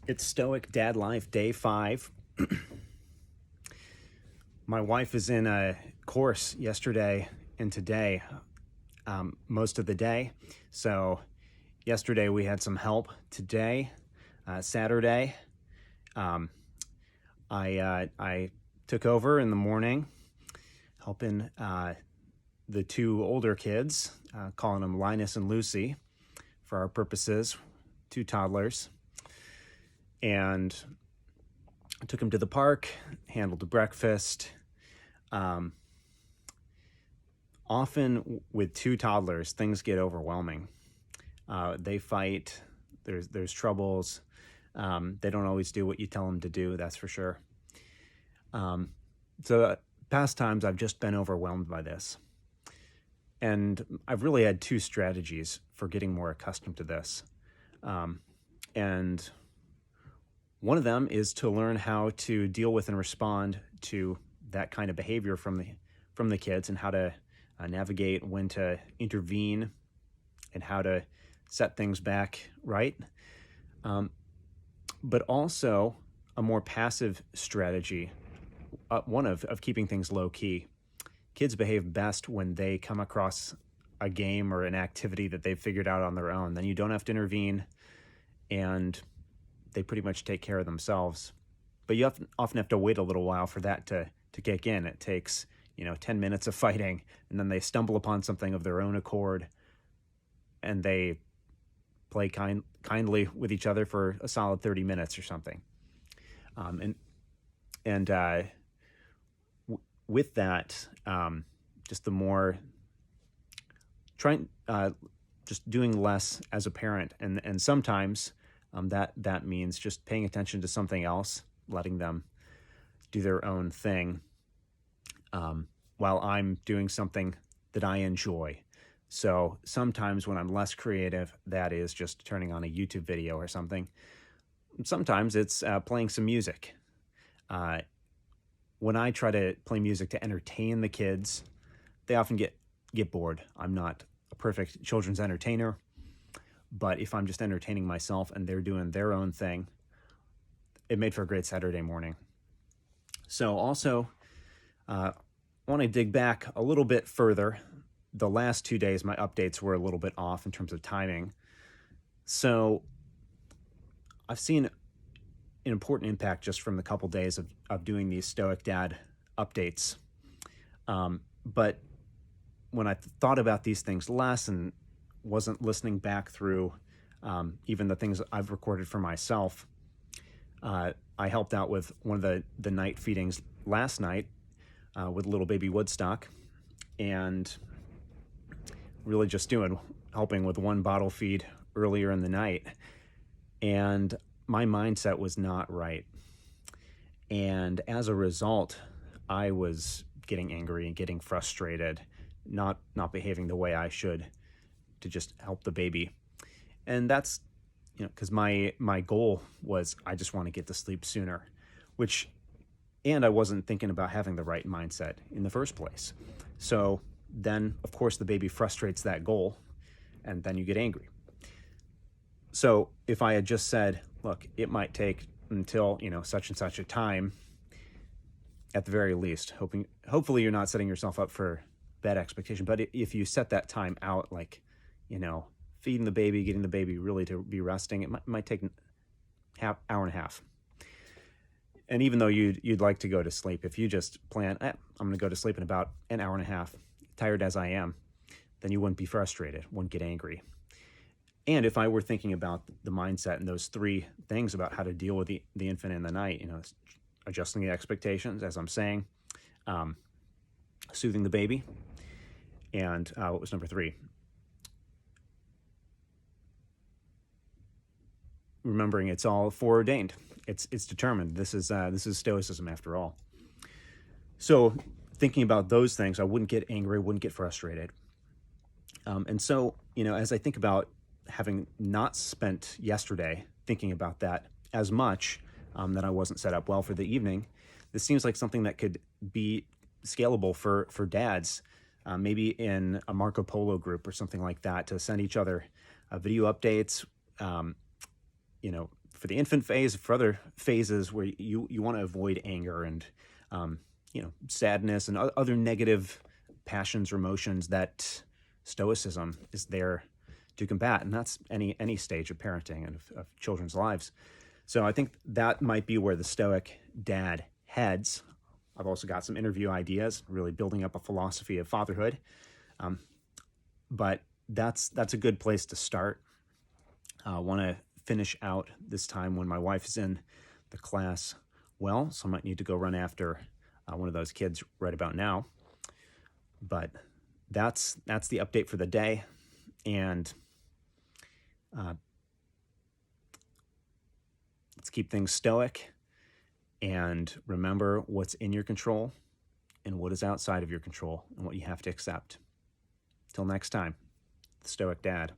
It's Stoic Dadlife, day 5. My wife is in a course yesterday and today, most of the day. So yesterday we had some help. Today, Saturday, I took over in the morning, helping the two older kids, calling them Linus and Lucy for our purposes, two toddlers. And I took him to the park, handled the breakfast. Often with two toddlers, things get overwhelming. They fight. There's troubles. They don't always do what you tell them to do. That's for sure. So past times I've just been overwhelmed by this, and I've really had two strategies for getting more accustomed to this. And one of them is to learn how to deal with and respond to that kind of behavior from the kids, and how to navigate when to intervene and how to set things back right. But also a more passive strategy, one of keeping things low key. Kids behave best when they come across a game or an activity that they've figured out on their own. Then you don't have to intervene, and they pretty much take care of themselves. But you often have to wait a little while for that to kick in. It takes 10 minutes of fighting, and then they stumble upon something of their own accord, and they play kindly with each other for a solid 30 minutes or something. With that, just the more trying, just doing less as a parent, and sometimes that means just paying attention to something else, letting them do their own thing, while I'm doing something that I enjoy. So sometimes when I'm less creative, that is just turning on a YouTube video or something. Sometimes it's playing some music. When I try to play music to entertain the kids, they often get bored. I'm not a perfect children's entertainer, but if I'm just entertaining myself and they're doing their own thing, it made for a great Saturday morning. So also, I want to dig back a little bit further. The last 2 days, my updates were a little bit off in terms of timing. So I've seen an important impact just from the couple days of doing these Stoic Dad updates. But when I thought about these things less and wasn't listening back through even the things I've recorded for myself, I helped out with one of the night feedings last night with little baby Woodstock, and really just helping with one bottle feed earlier in the night. And my mindset was not right. And as a result, I was getting angry and getting frustrated, not behaving the way I should to just help the baby. And that's, because my goal was I just want to get to sleep sooner, and I wasn't thinking about having the right mindset in the first place. So then, of course, the baby frustrates that goal, and then you get angry. So if I had just said, look, it might take until, such and such a time, at the very least, hopefully you're not setting yourself up for bad expectation. But if you set that time out, like, feeding the baby, getting the baby really to be resting, it might take hour and a half. And even though you'd like to go to sleep, if you just plan, I'm going to go to sleep in about an hour and a half, tired as I am, then you wouldn't be frustrated, wouldn't get angry. And if I were thinking about the mindset and those 3 things about how to deal with the infant in the night, adjusting the expectations, as I'm saying, soothing the baby, and what was number 3? Remembering it's all foreordained. It's determined. This is Stoicism after all. So thinking about those things, I wouldn't get angry, wouldn't get frustrated. And so, as I think about having not spent yesterday thinking about that as much, that I wasn't set up well for the evening, this seems like something that could be scalable for dads, maybe in a Marco Polo group or something like that, to send each other video updates, for the infant phase, for other phases where you want to avoid anger and sadness and other negative passions or emotions that Stoicism is there to combat, and that's any stage of parenting and of children's lives. So I think that might be where the Stoic Dad heads. I've also got some interview ideas, really building up a philosophy of fatherhood. But that's a good place to start. I want to finish out this time when my wife is in the class well, so I might need to go run after one of those kids right about now. But that's the update for the day, and let's keep things stoic and remember what's in your control and what is outside of your control and what you have to accept. Till next time, the Stoic Dad.